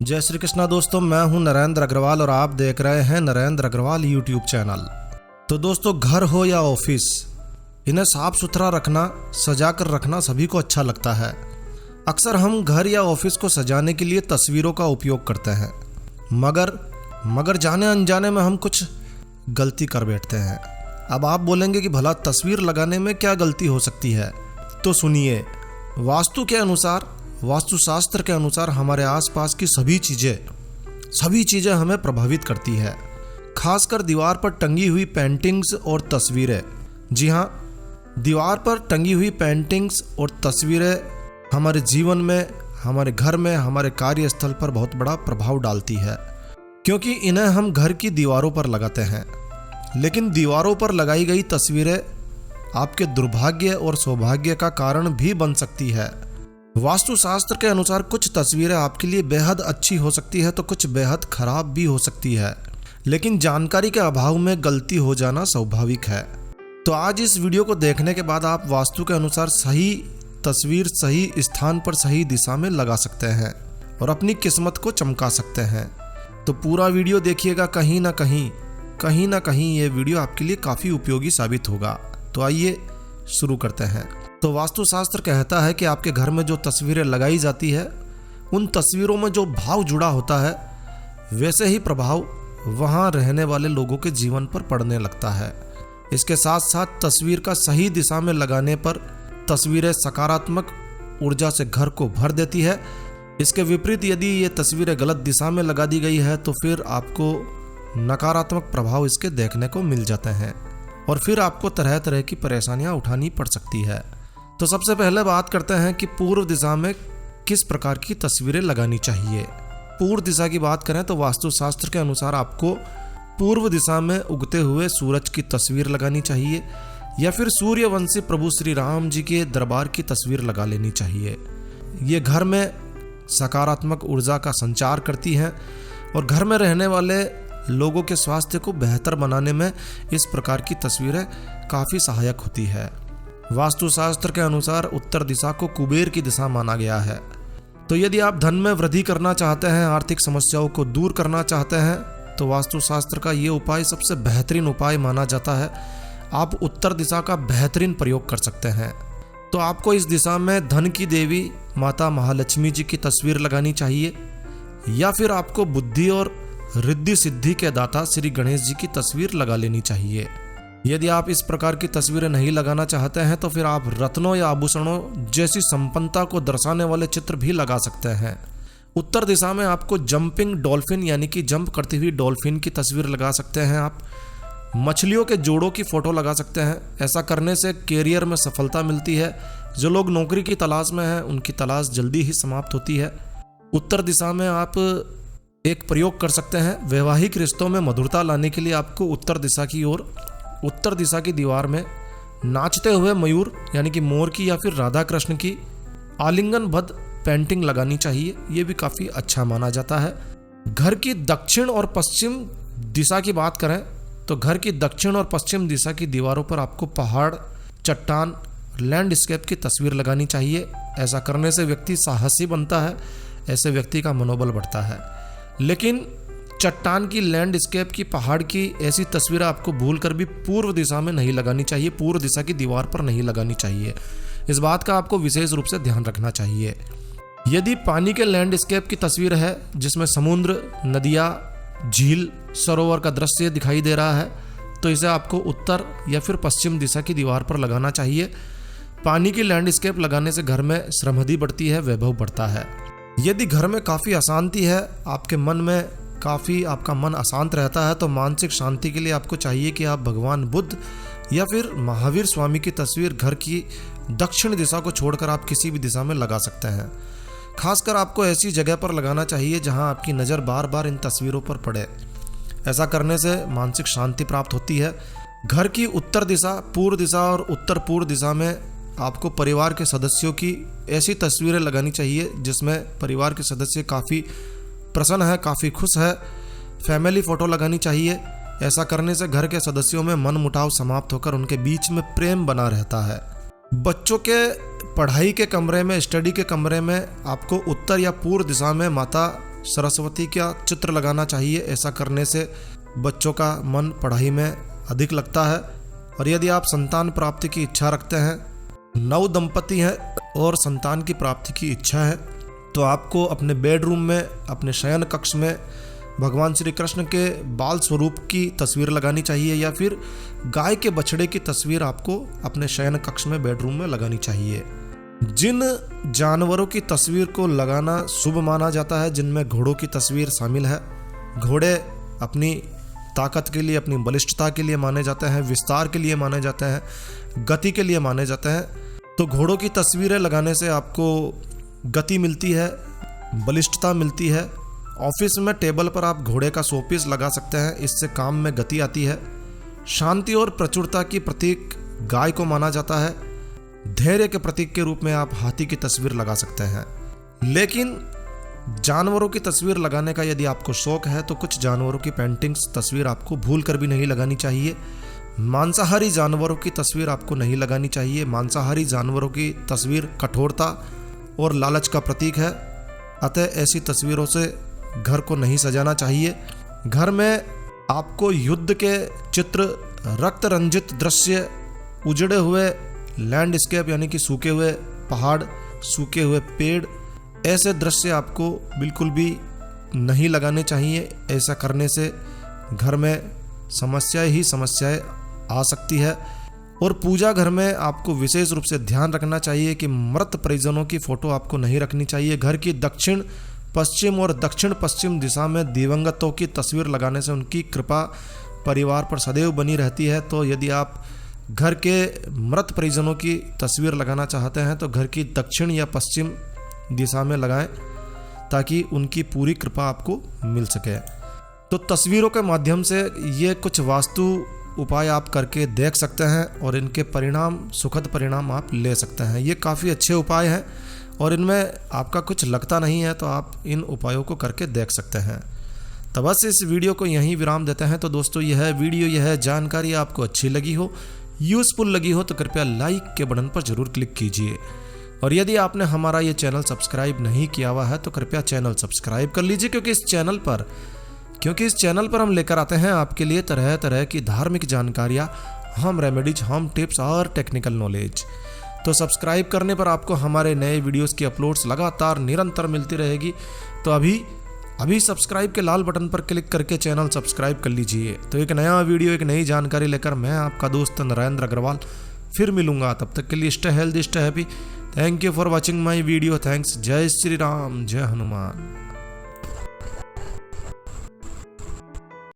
जय श्री कृष्णा दोस्तों, मैं हूं नरेंद्र अग्रवाल और आप देख रहे हैं नरेंद्र अग्रवाल यूट्यूब चैनल। तो दोस्तों, घर हो या ऑफिस, इन्हें साफ सुथरा रखना, सजा कर रखना सभी को अच्छा लगता है। अक्सर हम घर या ऑफिस को सजाने के लिए तस्वीरों का उपयोग करते हैं, मगर जाने अनजाने में हम कुछ गलती कर बैठते हैं। अब आप बोलेंगे कि भला तस्वीर लगाने में क्या गलती हो सकती है? तो सुनिए, वास्तुशास्त्र के अनुसार हमारे आसपास की सभी चीज़ें हमें प्रभावित करती है। खासकर दीवार पर टंगी हुई पेंटिंग्स और तस्वीरें। जी हाँ, दीवार पर टंगी हुई पेंटिंग्स और तस्वीरें हमारे जीवन में, हमारे घर में, हमारे कार्यस्थल पर बहुत बड़ा प्रभाव डालती है, क्योंकि इन्हें हम घर की दीवारों पर लगाते हैं। लेकिन दीवारों पर लगाई गई तस्वीरें आपके दुर्भाग्य और सौभाग्य का कारण भी बन सकती है। वास्तुशास्त्र के अनुसार कुछ तस्वीरें आपके लिए बेहद अच्छी हो सकती है तो कुछ बेहद खराब भी हो सकती है, लेकिन जानकारी के अभाव में गलती हो जाना स्वाभाविक है। तो आज इस वीडियो को देखने के बाद आप वास्तु के अनुसार सही तस्वीर सही स्थान पर सही दिशा में लगा सकते हैं और अपनी किस्मत को चमका सकते हैं। तो पूरा वीडियो देखिएगा, कहीं ना कहीं ये वीडियो आपके लिए काफ़ी उपयोगी साबित होगा। तो आइए शुरू करते हैं। तो वास्तुशास्त्र कहता है कि आपके घर में जो तस्वीरें लगाई जाती है, उन तस्वीरों में जो भाव जुड़ा होता है, वैसे ही प्रभाव वहाँ रहने वाले लोगों के जीवन पर पड़ने लगता है। इसके साथ साथ तस्वीर का सही दिशा में लगाने पर तस्वीरें सकारात्मक ऊर्जा से घर को भर देती है। इसके विपरीत यदि ये तस्वीरें गलत दिशा में लगा दी गई है तो फिर आपको नकारात्मक प्रभाव इसके देखने को मिल जाते हैं और फिर आपको तरह तरह की परेशानियां उठानी पड़ सकती है। तो सबसे पहले बात करते हैं कि पूर्व दिशा में किस प्रकार की तस्वीरें लगानी चाहिए। पूर्व दिशा की बात करें तो वास्तुशास्त्र के अनुसार आपको पूर्व दिशा में उगते हुए सूरज की तस्वीर लगानी चाहिए या फिर सूर्यवंशी प्रभु श्री राम जी के दरबार की तस्वीर लगा लेनी चाहिए। ये घर में सकारात्मक ऊर्जा का संचार करती हैं और घर में रहने वाले लोगों के स्वास्थ्य को बेहतर बनाने में इस प्रकार की तस्वीरें काफ़ी सहायक होती है। वास्तुशास्त्र के अनुसार उत्तर दिशा को कुबेर की दिशा माना गया है। तो यदि आप धन में वृद्धि करना चाहते हैं, आर्थिक समस्याओं को दूर करना चाहते हैं, तो वास्तुशास्त्र का ये उपाय सबसे बेहतरीन उपाय माना जाता है। आप उत्तर दिशा का बेहतरीन प्रयोग कर सकते हैं। तो आपको इस दिशा में धन की देवी माता महालक्ष्मी जी की तस्वीर लगानी चाहिए या फिर आपको बुद्धि और रिद्धि सिद्धि के दाता श्री गणेश जी की तस्वीर लगा लेनी चाहिए। यदि आप इस प्रकार की तस्वीरें नहीं लगाना चाहते हैं तो फिर आप रत्नों या आभूषणों जैसी संपन्नता को दर्शाने वाले चित्र भी लगा सकते हैं। उत्तर दिशा में आपको जंपिंग डॉल्फिन यानी कि जंप करती हुई डॉल्फिन की तस्वीर लगा सकते हैं। आप मछलियों के जोड़ों की फोटो लगा सकते हैं। ऐसा करने से कैरियर में सफलता मिलती है। जो लोग नौकरी की तलाश में हैं उनकी तलाश जल्दी ही समाप्त होती है। उत्तर दिशा में आप एक प्रयोग कर सकते हैं। वैवाहिक रिश्तों में मधुरता लाने के लिए आपको उत्तर दिशा की दीवार में नाचते हुए मयूर यानी कि मोर की या फिर राधा कृष्ण की आलिंगनबद्ध पेंटिंग लगानी चाहिए। ये भी काफ़ी अच्छा माना जाता है। घर की दक्षिण और पश्चिम दिशा की बात करें तो घर की दक्षिण और पश्चिम दिशा की दीवारों पर आपको पहाड़, चट्टान, लैंडस्केप की तस्वीर लगानी चाहिए। ऐसा करने से व्यक्ति साहसी बनता है, ऐसे व्यक्ति का मनोबल बढ़ता है। लेकिन चट्टान की, लैंडस्केप की, पहाड़ की ऐसी तस्वीरें आपको भूलकर भी पूर्व दिशा में नहीं लगानी चाहिए, पूर्व दिशा की दीवार पर नहीं लगानी चाहिए। इस बात का आपको विशेष रूप से ध्यान रखना चाहिए। यदि पानी के लैंडस्केप की तस्वीर है जिसमें समुद्र, नदियाँ, झील, सरोवर का दृश्य दिखाई दे रहा है तो इसे आपको उत्तर या फिर पश्चिम दिशा की दीवार पर लगाना चाहिए। पानी की लैंडस्केप लगाने से घर में समृद्धि बढ़ती है, वैभव बढ़ता है। यदि घर में काफ़ी अशांति है, आपके मन में आपका मन अशांत रहता है, तो मानसिक शांति के लिए आपको चाहिए कि आप भगवान बुद्ध या फिर महावीर स्वामी की तस्वीर घर की दक्षिण दिशा को छोड़कर आप किसी भी दिशा में लगा सकते हैं। खासकर आपको ऐसी जगह पर लगाना चाहिए जहां आपकी नज़र बार बार इन तस्वीरों पर पड़े। ऐसा करने से मानसिक शांति प्राप्त होती है। घर की उत्तर दिशा, पूर्व दिशा और उत्तर पूर्व दिशा में आपको परिवार के सदस्यों की ऐसी तस्वीरें लगानी चाहिए जिसमें परिवार के सदस्य काफ़ी प्रसन्न है, काफ़ी खुश है। फैमिली फ़ोटो लगानी चाहिए। ऐसा करने से घर के सदस्यों में मन मुटाव समाप्त होकर उनके बीच में प्रेम बना रहता है। बच्चों के पढ़ाई के कमरे में, स्टडी के कमरे में आपको उत्तर या पूर्व दिशा में माता सरस्वती का चित्र लगाना चाहिए। ऐसा करने से बच्चों का मन पढ़ाई में अधिक लगता है। और यदि आप संतान प्राप्ति की इच्छा रखते हैं, नव दंपति हैं और संतान की प्राप्ति की इच्छा है, तो आपको अपने बेडरूम में, अपने शयन कक्ष में भगवान श्री कृष्ण के बाल स्वरूप की तस्वीर लगानी चाहिए, या फिर गाय के बछड़े की तस्वीर आपको अपने शयन कक्ष में, बेडरूम में लगानी चाहिए। जिन जानवरों की तस्वीर को लगाना शुभ माना जाता है, जिनमें घोड़ों की तस्वीर शामिल है। घोड़े अपनी ताकत के लिए, अपनी बलिष्ठता के लिए माने जाते हैं, विस्तार के लिए माने जाते हैं, गति के लिए माने जाते हैं। तो घोड़ों की तस्वीरें लगाने से आपको गति मिलती है, बलिष्ठता मिलती है। ऑफिस में टेबल पर आप घोड़े का शोपीस लगा सकते हैं, इससे काम में गति आती है। शांति और प्रचुरता की प्रतीक गाय को माना जाता है। धैर्य के प्रतीक के रूप में आप हाथी की तस्वीर लगा सकते हैं। लेकिन जानवरों की तस्वीर लगाने का यदि आपको शौक है तो कुछ जानवरों की पेंटिंग्स, तस्वीर आपको भूल कर भी नहीं लगानी चाहिए। मांसाहारी जानवरों की तस्वीर आपको नहीं लगानी चाहिए। मांसाहारी जानवरों की तस्वीर कठोरता और लालच का प्रतीक है, अतः ऐसी तस्वीरों से घर को नहीं सजाना चाहिए। घर में आपको युद्ध के चित्र, रक्त रंजित दृश्य, उजड़े हुए लैंडस्केप यानी कि सूखे हुए पहाड़, सूखे हुए पेड़, ऐसे दृश्य आपको बिल्कुल भी नहीं लगाने चाहिए। ऐसा करने से घर में समस्याएं ही समस्याएं आ सकती है। और पूजा घर में आपको विशेष रूप से ध्यान रखना चाहिए कि मृत परिजनों की फोटो आपको नहीं रखनी चाहिए। घर की दक्षिण पश्चिम और दक्षिण पश्चिम दिशा में दिवंगतों की तस्वीर लगाने से उनकी कृपा परिवार पर सदैव बनी रहती है। तो यदि आप घर के मृत परिजनों की तस्वीर लगाना चाहते हैं तो घर की दक्षिण या पश्चिम दिशा में लगाएं, ताकि उनकी पूरी कृपा आपको मिल सके। तो तस्वीरों के माध्यम से ये कुछ वास्तु उपाय आप करके देख सकते हैं और इनके परिणाम, सुखद परिणाम आप ले सकते हैं। ये काफ़ी अच्छे उपाय हैं और इनमें आपका कुछ लगता नहीं है, तो आप इन उपायों को करके देख सकते हैं। तो बस इस वीडियो को यहीं विराम देते हैं। तो दोस्तों, यह वीडियो, यह जानकारी आपको अच्छी लगी हो, यूज़फुल लगी हो तो कृपया लाइक के बटन पर जरूर क्लिक कीजिए। और यदि आपने हमारा ये चैनल सब्सक्राइब नहीं किया हुआ है तो कृपया चैनल सब्सक्राइब कर लीजिए, क्योंकि इस चैनल पर हम लेकर आते हैं आपके लिए तरह तरह की धार्मिक जानकारियाँ, होम रेमेडीज, होम टिप्स और टेक्निकल नॉलेज। तो सब्सक्राइब करने पर आपको हमारे नए वीडियोस की अपलोड्स लगातार निरंतर मिलती रहेगी। तो अभी सब्सक्राइब के लाल बटन पर क्लिक करके चैनल सब्सक्राइब कर लीजिए। तो एक नया वीडियो, एक नई जानकारी लेकर मैं आपका दोस्त नरेंद्र अग्रवाल फिर मिलूंगा। तब तक के लिए stay healthy, stay happy. Thank you for watching my video. Thanks. जय श्री राम, जय हनुमान।